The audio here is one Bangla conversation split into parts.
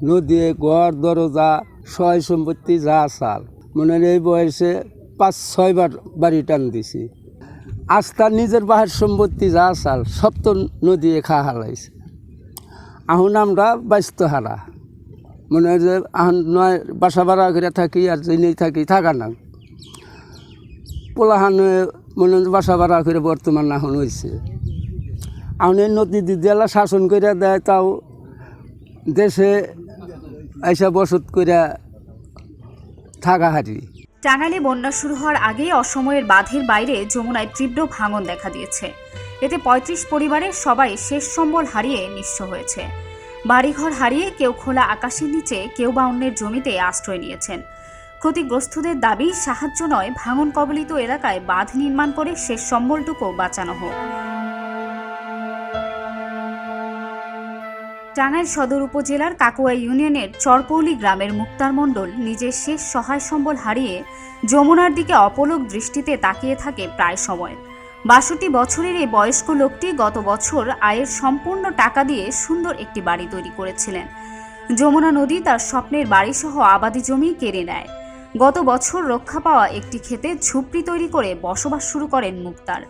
নদী ঘর দরজা সয় সম্পত্তি যা চাল মনে হয় এই বয়সে 5-6 বার বাড়ি টান দিছি। আস্থা নিজের বাহার সম্পত্তি যা চাল সব তো নদী খা হারাইছে। এখন আমরা ব্যস্ত হারা মনে হয় যে এখন নয় বাসা ভাড়া করে থাকি আর জেনেই থাকি থাকা না পোলাহানে মনে হয় বাসা ভাড়া করে বর্তমান এখন হয়েছে। এখন এই নদী দিদিয়ালা শাসন করে দেয় তাও দেশে এসে বসত করে থাকা হারি। টাঙ্গাইলে বন্যা শুরু হওয়ার আগেই অসময়ের বাঁধের বাইরে যমুনায় তীব্র ভাঙন দেখা দিয়েছে। এতে ৩৫ পরিবারের সবাই শেষ সম্বল হারিয়ে নিঃস্ব হয়েছে। বাড়িঘর হারিয়ে কেউ খোলা আকাশের নিচে, কেউ বা অন্যের জমিতে আশ্রয় নিয়েছেন। ক্ষতিগ্রস্তদের দাবি সাহায্য নয়, ভাঙন কবলিত এলাকায় বাঁধ নির্মাণ করে শেষ সম্বলটুকু বাঁচানো হোক। টাঙ্গাইল সদর উপজেলার কাকুয়া ইউনিয়নের চরপৌলি গ্রামের মুক্তার মণ্ডল নিজের শেষ সহায় সম্বল হারিয়ে যমুনার দিকে অপলক দৃষ্টিতে তাকিয়ে থাকে প্রায় সময়। ৬২ বছরের এই বয়স্ক লোকটি গত বছর আয়ের সম্পূর্ণ টাকা দিয়ে সুন্দর একটি বাড়ি তৈরি করেছিলেন। যমুনা নদী তার স্বপ্নের বাড়িসহ আবাদি জমি কেড়ে নেয়। গত বছর রক্ষা পাওয়া একটি ক্ষেতে ঝুপড়ি তৈরি করে বসবাস শুরু করেন মুক্তার।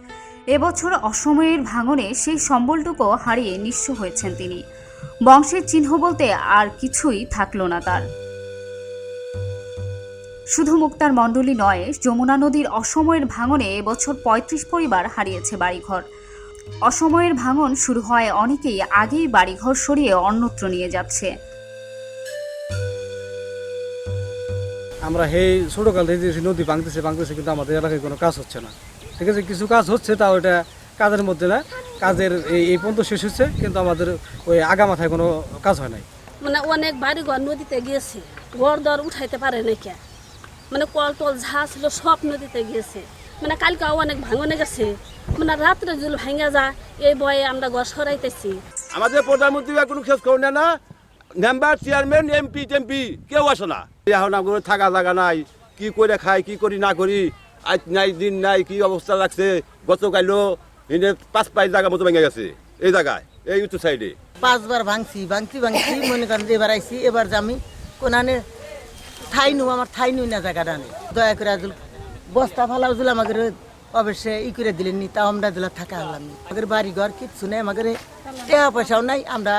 এবছর অসময়ের ভাঙনে সেই সম্বলটুকু হারিয়ে নিঃস্ব হয়েছেন তিনি। বংশের চিহ্ন বলতে আর কিছুই থাকলো না তার। শুধু মুক্তার মণ্ডলী নয়, যমুনা নদীর অসময়ের ভাঙনে এবছর ৩৫ পরিবার হারিয়েছে বাড়িঘর। অসময়ের ভাঙন শুরু হয় অনেকেই আগেই বাড়িঘর সরিয়ে অন্যত্র নিয়ে যাচ্ছে। আমরা এই ছোটকাল থেকে নদী ভাঙতেছে কিন্তু আমাদের এলাকায় কোনো কাজ হচ্ছে না। ঠিক আছে, কিছু কাজ হচ্ছে, তাও এটা কাজের মধ্যে না, কাজের এই পর্যন্ত শেষ হচ্ছে, কিন্তু আমাদের ওই আগা মাথায় কোনো কাজ হয় নাই। মানে অনেক বাড়ি ঘর নদীতে গিয়েছে, ঘর দর উঠাইতে পারে নাই কে, মানে কল টল ঝা ছিল সব নদীতে গিয়েছে। মানে কালকেও অনেক ভাঙনে গেছে, মানে রাত্রে যদি ভাঙা যায় এই বয়ে আমরা ঘর সরাইতেছি। আমাদের প্রধানমন্ত্রী কোনো খোঁজ খবর নেয় না, মেম্বার চেয়ারম্যান এমপি টেমপি কেউ আসে না। এখন আমাদের থাকা জায়গা নাই, কি করে খাই কি করি না করি, আজ নাই দিন নাই, কি অবস্থা লাগছে। গতকালও 5 জায়গা মতো ভেঙে গেছে এই জায়গায়, এই উত্তর সাইডে 5 বার ভাঙছি মনে করেন যে এবার আইসি, এবার যে আমি কোনানে আমার ঠাই নু না জায়গাটা নেই। দয়া করে বস্তা ফালাও দিল আমাদের অবশ্যই করে দিলেন নি, তাও আমরা দিলা থাকা হলাম নি। আমাদের বাড়ি ঘর কিচ্ছু নেই, আমাদের টাকা পয়সাও নাই, আমরা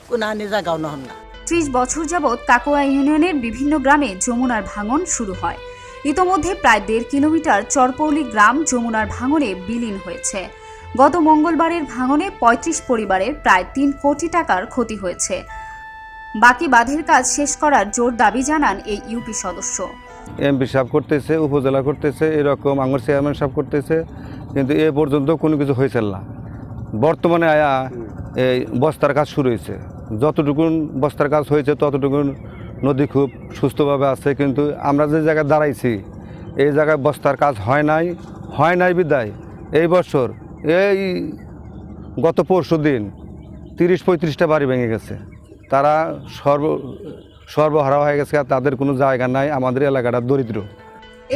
কোনানে জায়গাও নহন না। ৩০ বছর যাবৎ কাকুয়া ইউনিয়নের বিভিন্ন গ্রামে যমুনার ভাঙন শুরু হয়। ইতোমধ্যে প্রায় 1.5 কিলোমিটার চরপৌলি গ্রাম যমুনার ভাঙনে বিলীন হয়েছে। গত মঙ্গলবারের ভাঙনে ৩৫ পরিবারের প্রায় 3 কোটি টাকার ক্ষতি হয়েছে। বাকি বাঁধের কাজ শেষ করার জোর দাবি জানান এই ইউপি সদস্য। এমপি সাহেব করতেছে, উপজেলা করতেছে, এরকম আঙ্গুর চেয়ারম্যান সাহেব করতেছে, কিন্তু এ পর্যন্ত কোনো কিছু হয়েছে না। বর্তমানে আয়া এই বস্তার কাজ শুরু হয়েছে, যতটুকুন বস্তার কাজ হয়েছে ততটুকুন নদী খুব সুস্থভাবে আছে, কিন্তু আমরা যে জায়গায় দাঁড়াইছি এই জায়গায় বস্তার কাজ হয় নাই বিদায় এই বছর এই গত পরশু দিন 30-35টা বাড়ি ভেঙে গেছে। তারা সর্বহারা হয়ে গেছে, তাদের কোনো জায়গা নাই। আমাদের এলাকাটা দরিদ্র।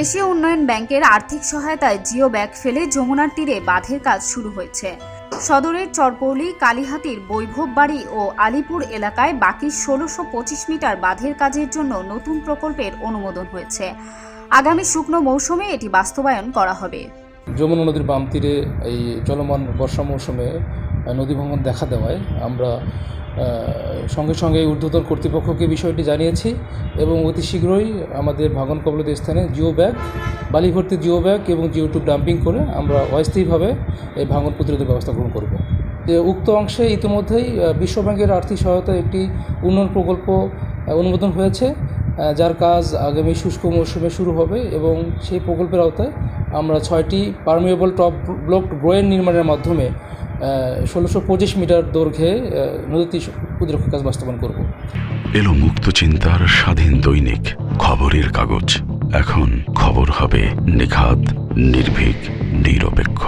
এশীয় উন্নয়ন ব্যাংকের আর্থিক সহায়তায় জিও ব্যাগ ফেলে যমুনার তীরে বাঁধের কাজ শুরু হয়েছে। সদরের চরপৌলি, কালীহাতির বৈভব বাড়ি ও আলিপুর এলাকায় বাকি 1625 মিটার বাঁধের কাজের জন্য নতুন প্রকল্পের অনুমোদন হয়েছে। আগামী শুকনো মৌসুমে এটি বাস্তবায়ন করা হবে। যমুনা নদীর বাম তীরে এই চলমান বর্ষা মৌসুমে নদী ভাঙন দেখা দেওয়ায় আমরা সঙ্গে সঙ্গে ঊর্ধ্বতন কর্তৃপক্ষকে বিষয়টি জানিয়েছি এবং অতি শীঘ্রই আমাদের ভাঙন কবলিত স্থানে জিও ব্যাগ, বালি ভর্তি জিও ব্যাগ এবং জিও2 ডাম্পিং করে আমরা অস্থায়ীভাবে এই ভাঙন প্রতিরোধের ব্যবস্থা গ্রহণ করব। উক্ত অংশে ইতিমধ্যেই বিশ্বব্যাংকের আর্থিক সহায়তায় একটি উন্নয়ন প্রকল্প অনুমোদন হয়েছে, যার কাজ আগামী শুষ্ক মৌসুমে শুরু হবে এবং সেই প্রকল্পের আওতায় আমরা 6টি পারমিয়েবল টপ ব্লক ড্রয়ের নির্মাণের মাধ্যমে 1625 মিটার দৈর্ঘ্যে নদীটি প্রতিরক্ষা কাজ বাস্তবায়ন করব। এলো মুক্ত চিন্তার স্বাধীন দৈনিক খবরের কাগজ। এখন খবর হবে নিখাত, নির্ভীক, নিরপেক্ষ।